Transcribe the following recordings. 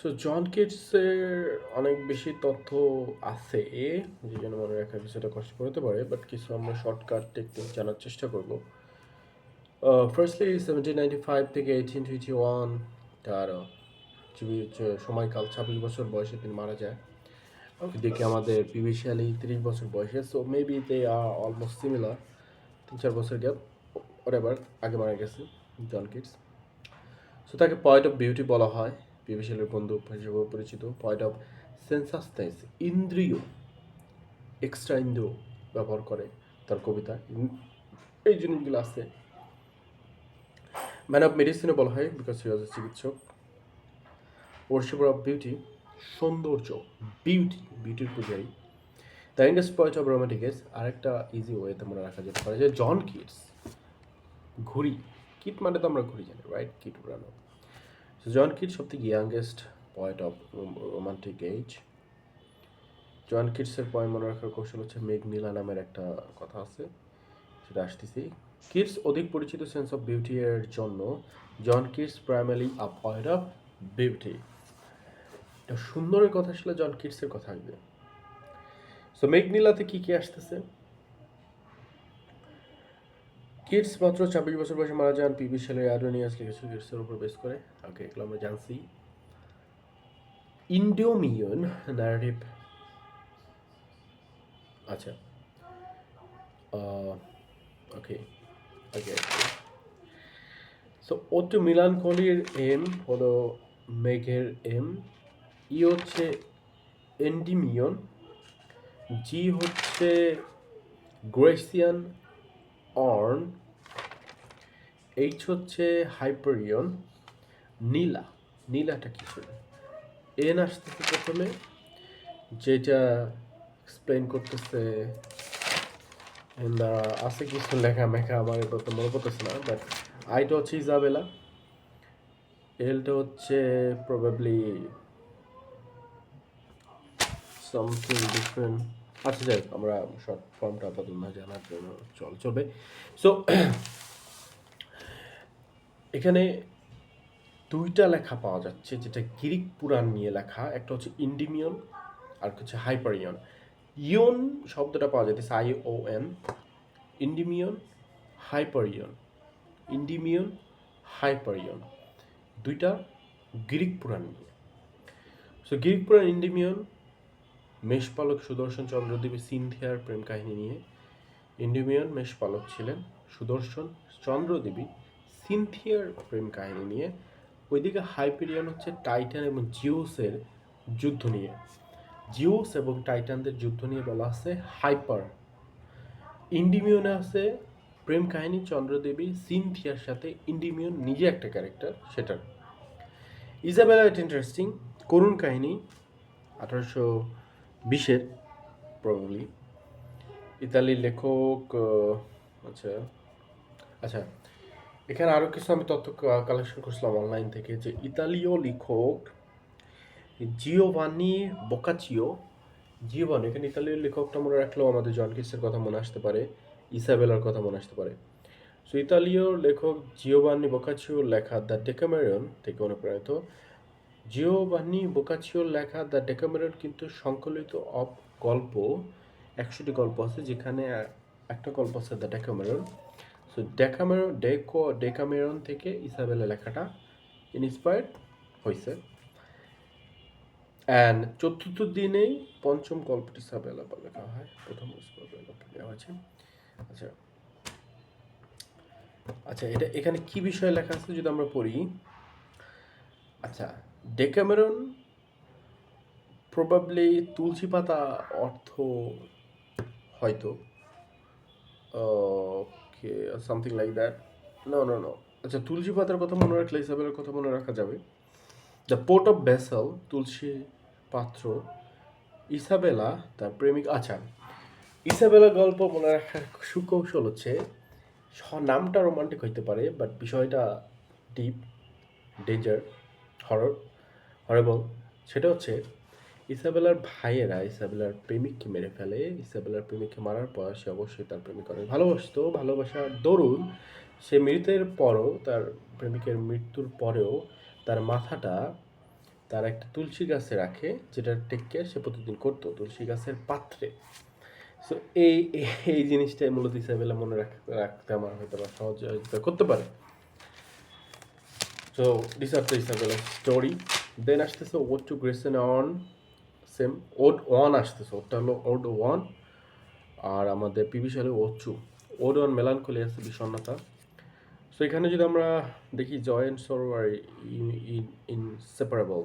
So জন কিটসের অনেক বেশি তথ্য আছে, যে জন্য মনে রাখা কিছুটা কষ্ট করতে পারে, বাট কিছু আমরা শর্টকাট টেকনিক জানার চেষ্টা করব। ফার্স্টলি 1795 থেকে 1821 তার সময়কাল, 26 বছর বয়সে তিনি মারা যায়। দেখি আমাদের পিভি শ্যালি 30 বছর বয়সে, so maybe they are almost similar, 3-4 বছর গ্যাপ, ওরেভার, আগে মারা গেছে জন কিটস। সো তাকে পয়েন্ট অফ বিউটি বলা হয়, পিভি শ্যালির বন্ধু হিসেবে পরিচিত। পয়েন্ট অফ সেন্সাসনেস, ইন্দ্রিয়, এক্সট্রা ইন্দ্রিয় ব্যবহার করে তার কবিতা, এই জিনিসগুলো আছে। ম্যান অফ মেডিসিনে বলা হয় বিকজ হি ওয়াজ এ চিকিৎসক। ওয়ার্শিপার অফ বিউটি, সৌন্দর্য, বিউটির পূজারী। দ্য ইন্ডাস্ট পয়েন্ট অফ রোমান্টিক এজ, আরেকটা ইজি ওয়েতে মনে রাখা যেতে পারে যে জন কিটস ঘুড়ি, কিট মানে তো আমরা ঘুড়ি জানি, রাইট? কিট উড়ানো। সো জন কিট সব থেকে youngest point of romantic age. John কিটসের পয়েন্ট মনে রাখার কৌশল হচ্ছে মেঘনীলা নামের একটা কথা আছে, সেটা আসতেছি। কিটস অধিক পরিচিত সেন্স অফ বিউটি এর জন্য। John Keats primary a point of beauty. এটা সুন্দরের কথা আসলে জন কিটসের কথা আসবে। সো মেঘনীলাতে কি কি আসতেছে? কিটস মাত্র 26 বছর বয়সে মারা যান। পিবি শেলের অ্যাডোনিয়াস লিখেছে কিটসের উপর বেস করে। ওকে, এগুলো আমরা জানছি। ইন্ডোমিয়ন ন্যারেটিভ, আচ্ছা, ওকে ওকে। সো ওটু মিলানকলির এম হলো মেঘের এম, ই হচ্ছে এন্ডিমিয়ন, জি হচ্ছে গ্রেসিয়ান অর্ন, এইচ হচ্ছে হাইপারিয়ন, নীলা, নীলাটা কি ছিল? এন আসতেছে প্রথমে, যেটা এক্সপ্লেন করতেছে আছে কিছু লেখা মেখা, আমার এত মনে পড়তেছে না, বাট আইটা হচ্ছে ইজাবেলা, এলটা হচ্ছে প্রবাবলি সামথিং ডিফারেন্ট। আচ্ছা যাই হোক, আমরা শর্ট ফর্মটা আপাতত না জানার জন্য চলবে। সো এখানে দুইটা লেখা পাওয়া যাচ্ছে যেটা গ্রিক পুরাণ নিয়ে লেখা, একটা হচ্ছে ইন্ডিমিয়ন আর হচ্ছে হাইপারিয়ন। ইয়ন শব্দটা পাওয়া যাচ্ছে ION, ইন্ডিমিয়ন, হাইপারিয়ন, ইন্ডিমিয়ন, হাইপারিয়ন, দুইটা গ্রিক পুরাণ নিয়ে। সো গ্রিক পুরাণ ইন্ডিমিয়ন মেষপালক সুদর্শন চন্দ্রদেবী সিনথিয়ার প্রেম কাহিনী নিয়ে। ইন্ডিমিয়ন মেষপালক ছিলেন, সুদর্শন চন্দ্রদেবী সিনথিয়ার প্রেম কাহিনী নিয়ে। ওইদিকে হাইপেরিয়ন হচ্ছে টাইটান এবং জিউসের যুদ্ধ নিয়ে। জিউস এবং টাইটানদের যুদ্ধ নিয়ে বলা আছে হাইপার। ইন্ডিমিয়নে আছে প্রেম কাহিনী চন্দ্রদেবী সিনথিয়ার সাথে, ইন্ডিমিয়ন নিজে একটা ক্যারেক্টার সেটার। ইজাবেলা এটা ইন্টারেস্টিং, করুণ কাহিনী, 1820-এর প্রবাবলি। ইতালির লেখক, আচ্ছা আচ্ছা, এখানে আরও কিছু আমি তথ্য কালেকশন করছিলাম অনলাইন থেকে, যে ইতালীয় লেখক জিওভান্নি বোকাচিও। জিওভান্নি, এখানে ইতালীয় লেখকটা মনে রাখলেও আমাদের জন কিটসের কথা মনে আসতে পারে, ইসাবেলার কথা মনে আসতে পারে। সো ইতালীয় লেখক জিওভান্নি বোকাচিওর লেখা দ্য ডেকামেরন থেকে অনুপ্রাণিত। জিওভান্নি বোকাচিওর লেখা দ্য ডেকামেরন কিন্তু সংকলিত অফ গল্প, 100টি গল্প আছে, যেখানে একটা গল্প আছে দ্য ডেকামেরন। সো ডেকামেরন থেকে ইসাবেলা লেখাটা ইন্সপায়ার্ড হয়েছে। অ্যান্ড চতুর্থ দিনেই পঞ্চম গল্পটি ইসাবেলা লেখা হয়, প্রথম গল্পটি দেওয়া হয়েছে। আচ্ছা আচ্ছা, এটা এখানে কি বিষয়ে লেখা আছে যদি আমরা পড়ি। আচ্ছা, ডেকামেরন প্রবাবলি তুলসী পাতা অর্থ হয়তো, ওকে, সামথিং লাইক দ্যাট। নো। আচ্ছা, তুলসী পাতার কথা মনে রাখলে ইসাবেলার কথা মনে রাখা যাবে। দ্য পোর্ট অফ বেসেল, তুলসী পাত্র, ইসাবেলা তার প্রেমিক। আচ্ছা, ইসাবেলা গল্প মনে রাখার সুকৌশল হচ্ছে, নামটা রোমান্টিক হইতে পারে, বাট বিষয়টা ডিপ, ডেঞ্জার, হরেবল। সেটা হচ্ছে ইসাবেলার ভাইয়েরা ইসাবেলার প্রেমিককে মেরে ফেলে। ইসাবেলার প্রেমিককে মারার পর সে অবশ্যই তার প্রেমিক অনেক ভালোবাসতো, ভালোবাসার দরুন সে মৃতের পরও, তার প্রেমিকের মৃত্যুর পরেও তার মাথাটা তার একটা তুলসী গাছে রাখে, যেটা টেক কেয়ার সে প্রতিদিন করতো তুলসী গাছের পাত্রে। সো এই এই জিনিসটাই মূলত ইসাবেলা মনে রাখতে আমার হয়তো বা সহযোগিতা করতে পারে। So this are the Isabella story. Then আসতেছে ode to Grecian urn, same ode one আসতেছে, ওটা হলো ওড ওয়ান। আর আমাদের পিবি সালে ode two. Ode one melancholy আছে বিষণ্ণতা। সো এখানে যদি আমরা দেখি জয় অ্যান্ড সরো আর ইনসেপারেবল,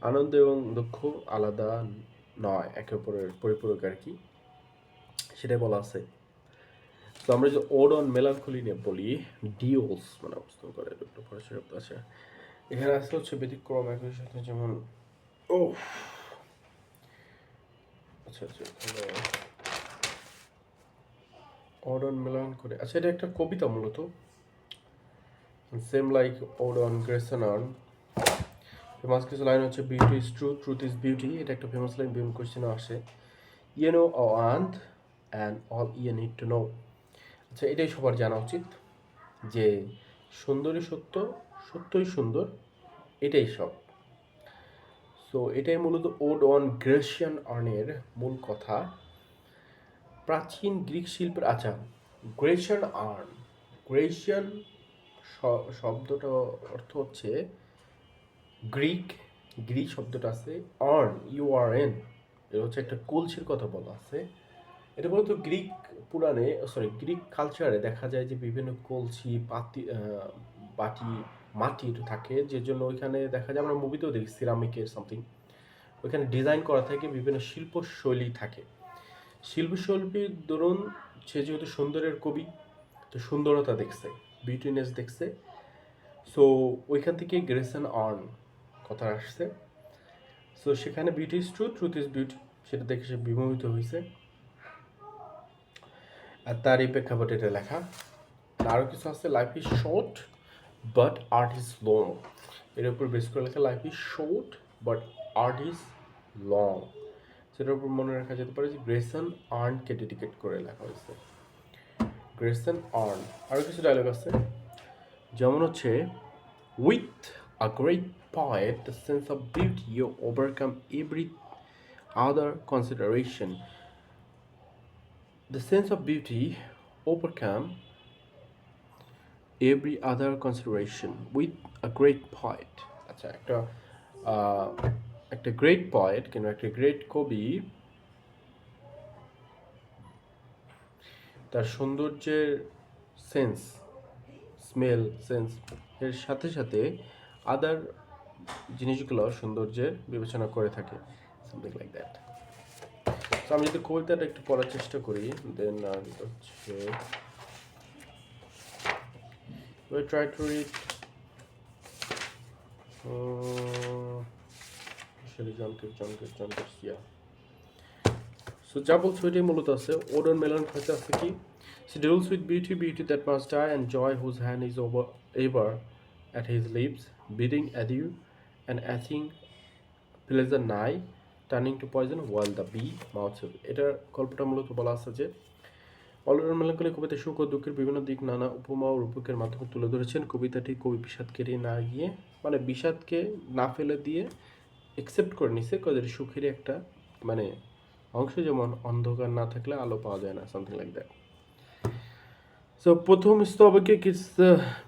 আনন্দ এবং দুঃখ আলাদা নয়, একে অপরের পরিপূরক আর কি, সেটাই বলা আছে। তো আমরা যদি ওড অন মেলানকলি নিয়ে বলি, ডিওস মানে অবস্থান করে একটু পরে শব্দ আছে। এখানে আছে হচ্ছে ব্যতিক্রম একই সাথে, যেমন ও আচ্ছা আচ্ছা ওড অন মেলানকলি, আচ্ছা এটা একটা কবিতা মূলত, same like ode on Grecian urn. Famous কিছু লাইন হচ্ছে beauty is truth, truth is beauty, এটা একটা ফেমাস লাইন, বিভিন্ন কোয়েশ্চেনে আসে। You know want and all you need to know. আচ্ছা এটাই সবার জানা উচিত যে সুন্দরই সত্য, সত্যই সুন্দর, এটাই সব। সো এটাই মূলত ওড অন গ্রেসিয়ান আর্নের মূল কথা। প্রাচীন গ্রিক শিল্পের, আচ্ছা গ্রেসিয়ান আর্ন, গ্রেসিয়ান শব্দটা অর্থ হচ্ছে গ্রিক, গ্রিক শব্দটা আছে আর্ন, ইউআরএন, এটা হচ্ছে একটা কলসির কথা বলা আছে। এটা মূলত গ্রিক পুরাণে, সরি গ্রিক কালচারে দেখা যায় যে বিভিন্ন কলসি বাটি মাটির থাকে, যে জন্য ওইখানে দেখা যায়, আমরা মুভিতেও দেখি সিরামিকের সামথিং, ওইখানে ডিজাইন করা থাকে, বিভিন্ন শিল্পশৈলী থাকে। শিল্পশৈলীর দরুন সে যেহেতু সুন্দরের কবি, তো সুন্দরতা দেখছে, বিউটিনেস দেখছে, সো ওইখান থেকে গ্রেসন আর্ন কথা আসছে। সো সেখানে beauty is truth, truth is beauty, সেটা দেখে সে বিমোহিত হয়েছে, আর তারই প্রেক্ষাপটে এটা লেখা। আরও কিছু আছে, life is short but art is long, এর উপর বেস করে লেখা, life is short but art is long, সেটার উপর মনে রাখা যেতে পারে যে গ্রেসন আর্নকে ডেডিকেট করে লেখা হয়েছে, গ্রেসন আর্ন। আরও কিছু ডায়লগ আছে, যেমন হচ্ছে with a great poet the sense of beauty you overcome every other consideration, the sense of beauty overcome every other consideration with a great poet। আচ্ছা একটা গ্রেট পয়েট কিংবা একটা গ্রেট কবি তার সৌন্দর্যের সেন্স, স্মেল সেন্স এর সাথে সাথে আদার জিনিসগুলো সৌন্দর্যের বিবেচনা করে থাকে, সামথিং লাইক দ্যাট। তো আমি যদি কবিতাটা একটু পড়ার চেষ্টা করি, দেন হচ্ছে we try to read John Garcia. So যা বলছো এটাই মূলত আছে। ওডন মেলন হইতে আছে কি, she deals with beauty, beauty that must die, and joy whose hand is over ever at his lips, bidding adieu and asking pleasure nigh, turning to poison while the bee mouths it। এটার গল্পটা মূলত বলা আছে যে already melancholy কবিতা সুখ ও দুঃখের বিভিন্ন দিক নানা উপমা ও রূপকের মাধ্যমে তুলে ধরেছেন। কবিতাটি কবি বিষাদকে না গিয়ে, মানে বিষাদকে না ফেলে দিয়ে একসেপ্ট করে নিছে, কবিতাটি সুখেরই একটা মানে অংশ, যেমন অন্ধকার না থাকলে আলো পাওয়া যায় না, সামথিং লাইক দ্যাট। সো প্রথম স্তবকে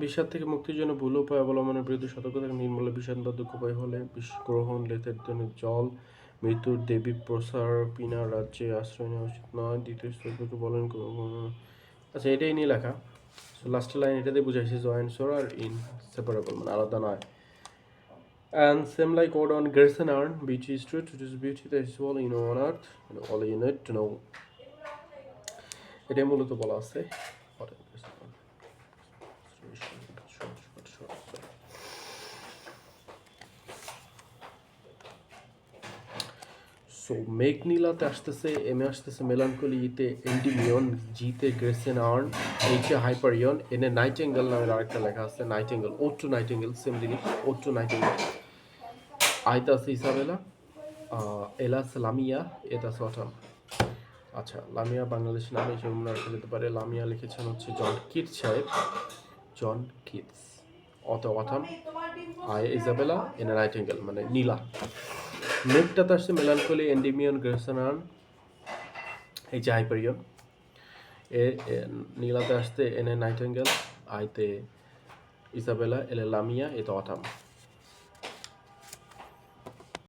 বিষাদ থেকে মুক্তির জন্য ভুল উপায় অবলম্বনের বিরুদ্ধে সতর্ক থাকে, নির্মূল বিষাদ বা দুঃখ উপায় হলে বিষ গ্রহণ, লেতের জন্য জল, মৃত্যুর দেবী প্রসার পিনা রাজ্যে আশ্রয় নেওয়া উচিত নয়। দ্বিতীয় স্তবকে বলেন, আচ্ছা এটাই নিয়ে লেখা। সো লাস্টের লাইন এটাতে বুঝাইছে জয় অ্যান্ড সরো আর ইনসেপারেবল, মানে আলাদা নয়। And same like Old on Gerson Arn, beauty is truth, it is beauty that is all in on earth, and all you need to know. এটাই মূলত বলা আছে। সো মেঘনীলাতে আসতেছে, এমে আসতেছে মেলানকলি, ইতে এন্ডিমিয়ন, জিতে গ্রেসেন আর্ন, এইচে হাইপারিয়ন, এনে নাইটেঙ্গেল নামের আরেকটা লেখা আছে, নাইটেঙ্গেল, ওড টু নাইটেঙ্গেল, সেম জিনিস, ওড টু নাইটেঙ্গেল। আইতা আছে ইসাবেলা, এলা আছে লামিয়া, এটা আছে অটাম। আচ্ছা লামিয়া বাংলাদেশ নাম হিসেবে মনে রাখা যেতে পারে। লামিয়া লিখেছেন হচ্ছে জন কিটস সাহেব, John Keats. Autumn I Isabella এনে নাইটেঙ্গেল মানে নীলা। নেকটাতে আসছে মেলানকোলি, এন্ডিমিয়ন, গ্রেসানান, এই যে হাইপারিয়ন। নীলাতে আসতে এনে নাইটেঙ্গেল, আইতে ইজাবেলা, এলে লামিয়া, এতে অটাম।